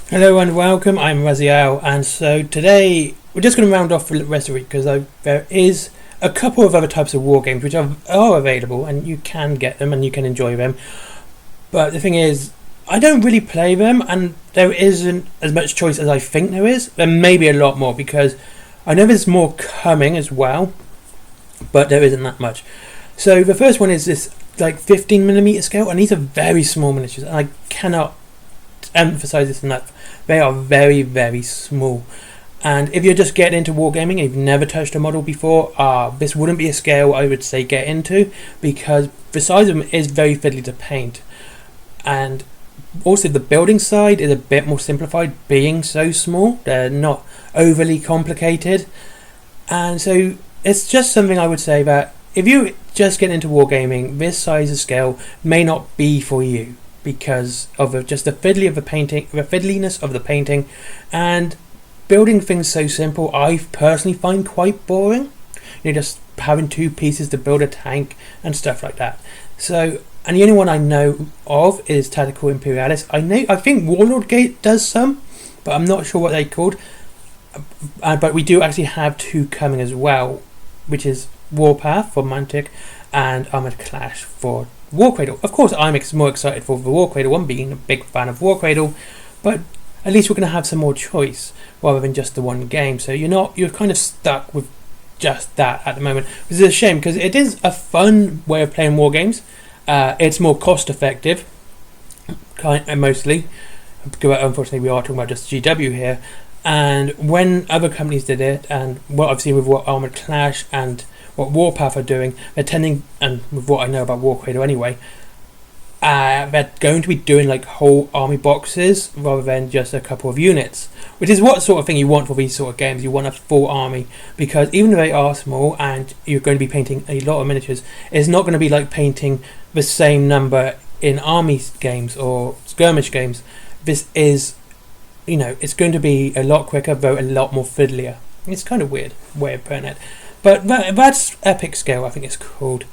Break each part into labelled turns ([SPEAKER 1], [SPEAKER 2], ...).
[SPEAKER 1] Hello and welcome, I'm Raziel, and so today we're just going to round off for the rest of the week because there is a couple of other types of war games which are available and you can get them and you can enjoy them. But the thing is, I don't really play them and there isn't as much choice as I think there is. There may be a lot more because I know there's more coming as well, but there isn't that much. So the first one is this like 15mm scale, and these are very small miniatures, and I cannot emphasize this enough. They are very, very small. And if you're just getting into wargaming and you've never touched a model before, this wouldn't be a scale I would say get into, because the size of them is very fiddly to paint. And also the building side is a bit more simplified, being so small. They're not overly complicated. And so it's just something I would say that if you just get into wargaming, this size of scale may not be for you, because of just the fiddliness of the painting, and building things so simple I personally find quite boring. You're just having two pieces to build a tank and stuff like that. So, and the only one I know of is Tactical Imperialis. I think Warlord Gate does some, but I'm not sure what they're called. But we do actually have two coming as well, which is Warpath for Mantic and Armored Clash for Warcradle. Of course, I'm more excited for the Warcradle one, being a big fan of Warcradle, but at least we're going to have some more choice rather than just the one game. So you're kind of stuck with just that at the moment, which is a shame because it is a fun way of playing war games. It's more cost effective, mostly. Unfortunately, we are talking about just GW here. And when other companies did it, and what I've seen with what Armored Clash and what Warpath are doing, they're tending, and with what I know about Warcradle anyway, they're going to be doing like whole army boxes rather than just a couple of units, which is what sort of thing you want for these sort of games. You want a full army, because even though they are small and you're going to be painting a lot of miniatures, it's not going to be like painting the same number in army games or skirmish games. This is, it's going to be a lot quicker, though a lot more fiddlier. It's kind of weird way of putting it. But that's epic scale, I think it's called.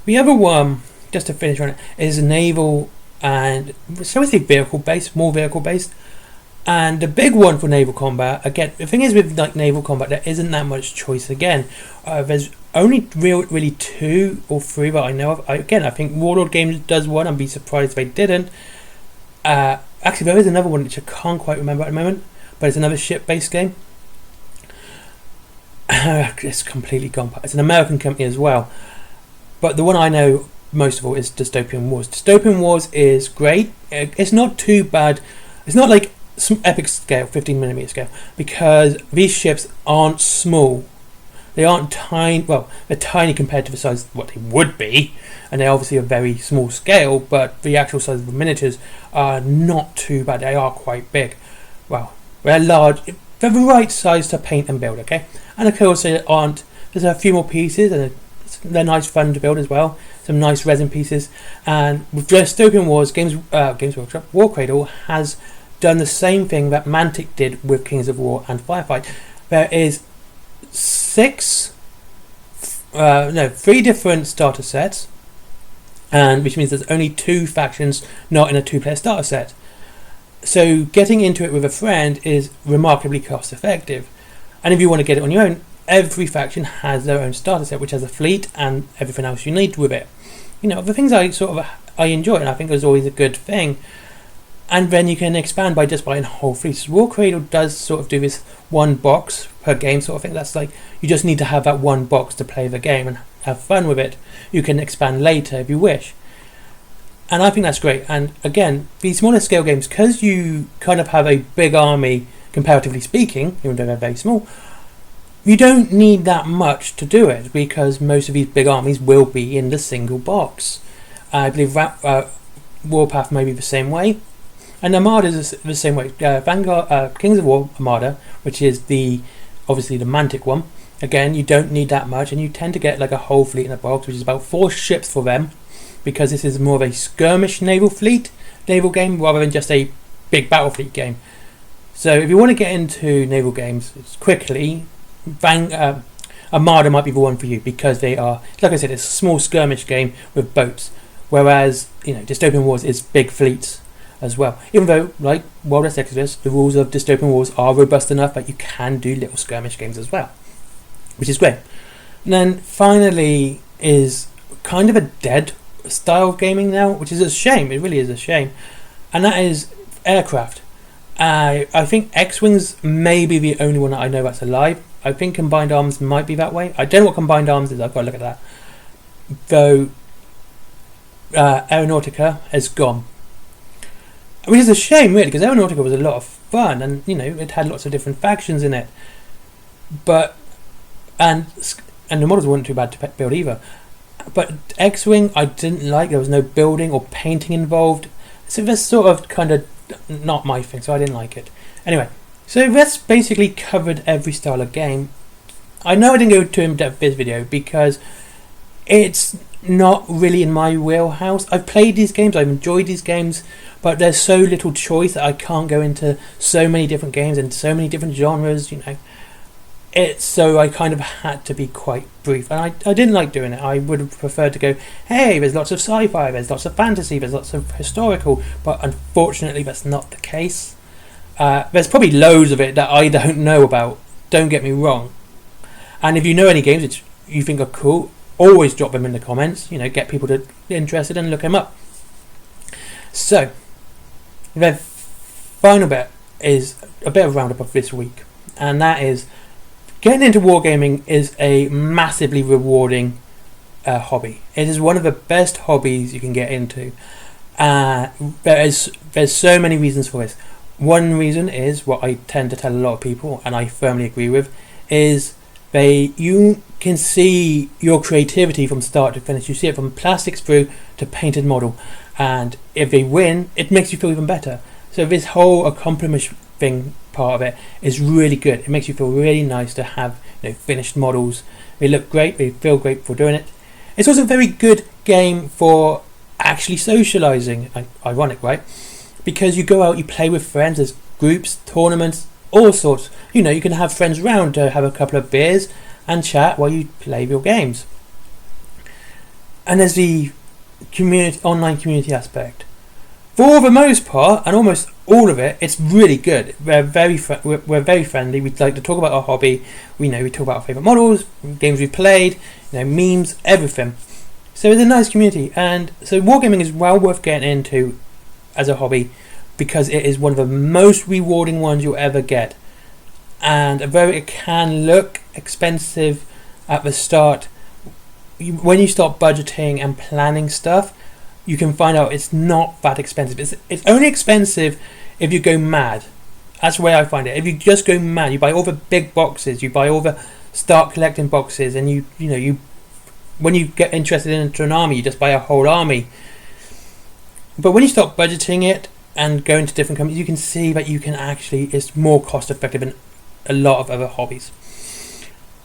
[SPEAKER 1] The other one, just to finish on it, is naval and shall we say vehicle based, more vehicle based. And the big one for naval combat, again, the thing is with like naval combat, there isn't that much choice again. There's only really two or three that I know of. I think Warlord Games does one. I'd be surprised if they didn't. Actually, there is another one which I can't quite remember at the moment, but it's another ship based game. It's completely gone past. It's an American company as well, but the one I know most of all is Dystopian Wars. Dystopian Wars is great. It's not too bad. It's not like some epic scale, 15mm scale, because these ships aren't small. They aren't tiny. Well, they're tiny compared to the size of what they would be, and they're obviously a very small scale. But the actual size of the miniatures are not too bad. They are quite big. Well, they're large. They're the right size to paint and build, okay? And of course, there's a few more pieces, and they're nice fun to build as well. Some nice resin pieces. And with Dystopian Wars, Games Workshop, Warcradle has done the same thing that Mantic did with Kings of War and Firefight. There is 3 different starter sets, and which means there's only 2 factions not in a 2-player starter set. So getting into it with a friend is remarkably cost effective. And if you want to get it on your own, every faction has their own starter set, which has a fleet and everything else you need with it. The things I enjoy, and I think is always a good thing. And then you can expand by just buying whole fleets. Warcradle does sort of do this one box per game sort of thing. That's like, you just need to have that one box to play the game and have fun with it. You can expand later if you wish. And I think that's great. And again, these smaller scale games, because you kind of have a big army, comparatively speaking, even though they're very small, you don't need that much to do it, because most of these big armies will be in the single box. I believe Warpath may be the same way. And Armada is the same way. Vanguard, Kings of War Armada, which is obviously the Mantic one. Again, you don't need that much, and you tend to get like a whole fleet in a box, which is about 4 ships for them, because this is more of a skirmish naval game rather than just a big battle fleet game. So if you want to get into naval games quickly, Armada might be the one for you, because they are, like I said, it's a small skirmish game with boats, whereas Dystopian Wars is big fleets. as well. Even though, like Wild West Exodus, the rules of Dystopian Wars are robust enough that you can do little skirmish games as well, which is great. And then finally is kind of a dead style of gaming now, which is a shame. It really is a shame, and that is aircraft. I think X-Wings may be the only one that I know that's alive. I think Combined Arms might be that way. I don't know what Combined Arms is. I've got to look at that. Though Aeronautica has gone, which is a shame, really, because Aeronautica was a lot of fun, and it had lots of different factions in it. But and the models weren't too bad to build either. But X-Wing, I didn't like. There was no building or painting involved, so that's sort of kind of not my thing. So I didn't like it. Anyway, so that's basically covered every style of game. I know I didn't go too in depth this video because it's not really in my wheelhouse. I've played these games, I've enjoyed these games, but there's so little choice that I can't go into so many different games and so many different genres. So I kind of had to be quite brief, and I didn't like doing it. I would have preferred to go, hey, there's lots of sci-fi, there's lots of fantasy, there's lots of historical, but unfortunately that's not the case. There's probably loads of it that I don't know about, don't get me wrong. And if you know any games which you think are cool, always drop them in the comments, get people to interested and look them up. So, the final bit is a bit of a roundup of this week, and that is getting into wargaming is a massively rewarding hobby. It is one of the best hobbies you can get into. There's so many reasons for this. One reason is what I tend to tell a lot of people, and I firmly agree with, is you can see your creativity from start to finish. You see it from plastic sprue to painted model, and if they win, it makes you feel even better. So this whole accomplishing part of it is really good. It makes you feel really nice to have finished models. They look great, they feel great for doing it. It's also a very good game for actually socializing. Ironic, right? Because you go out, you play with friends, there's groups, tournaments, all sorts. You can have friends round to have a couple of beers and chat while you play your games. And there's the online community aspect. For the most part, and almost all of it, it's really good. We're very friendly. We like to talk about our hobby. We talk about our favourite models, games we've played, memes, everything. So it's a nice community, and so wargaming is well worth getting into as a hobby because it is one of the most rewarding ones you'll ever get. And although it can look expensive at the start, when you start budgeting and planning stuff, you can find out it's not that expensive. It's only expensive if you go mad. That's the way I find it. If you just go mad, you buy all the big boxes, you buy all the start collecting boxes, and you when you get interested into an army, you just buy a whole army. But when you start budgeting it and going to different companies, you can see that it's more cost effective than a lot of other hobbies.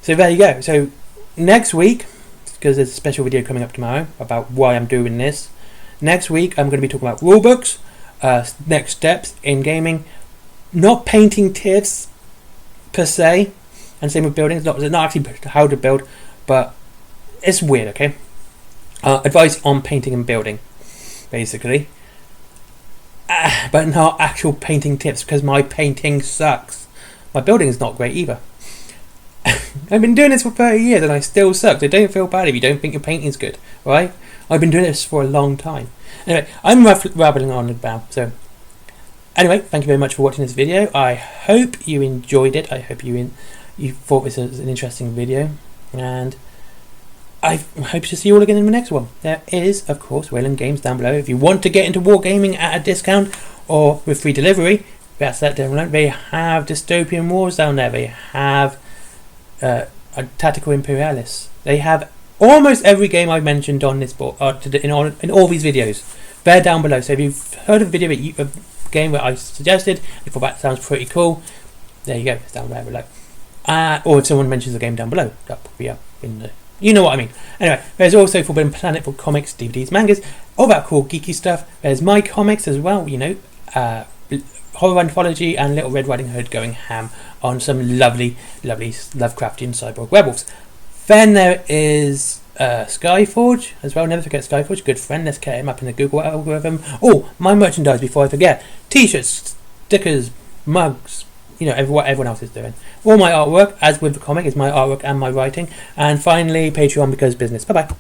[SPEAKER 1] So there you go. So next week, because there's a special video coming up tomorrow about why I'm doing this. Next week I'm going to be talking about rulebooks, next steps in gaming, not painting tips per se, and same with buildings. Not actually how to build, but it's weird. Okay, advice on painting and building, basically, but not actual painting tips because my painting sucks. My building is not great either. I've been doing this for 30 years and I still suck. So don't feel bad if you don't think your painting's good, right? I've been doing this for a long time. Anyway, I'm rambling on about. So anyway, thank you very much for watching this video. I hope you enjoyed it. I hope you thought this was an interesting video, and I hope to see you all again in the next one. There is, of course, Wayland Games down below. If you want to get into wargaming at a discount or with free delivery, that's that down below. They have Dystopian Wars down there. They have a Tactical Imperialis. They have almost every game I've mentioned on this board in all these videos. They're down below. So if you've heard of a video a game that I suggested, if that sounds pretty cool, there you go. It's down there below. Or if someone mentions a game down below, that will be up in the. You know what I mean. Anyway, there's also Forbidden Planet for comics, DVDs, mangas, all that cool geeky stuff. There's my comics as well. Horror Anthology and Little Red Riding Hood going ham on some lovely Lovecraftian cyborg werewolves. Then there is Skyforge as well. Never forget Skyforge, good friend. Let's get him up in the Google algorithm. Oh, my merchandise before I forget: t-shirts, stickers, mugs. What everyone else is doing. All my artwork, as with the comic, is my artwork and my writing. And finally, Patreon because business. Bye bye.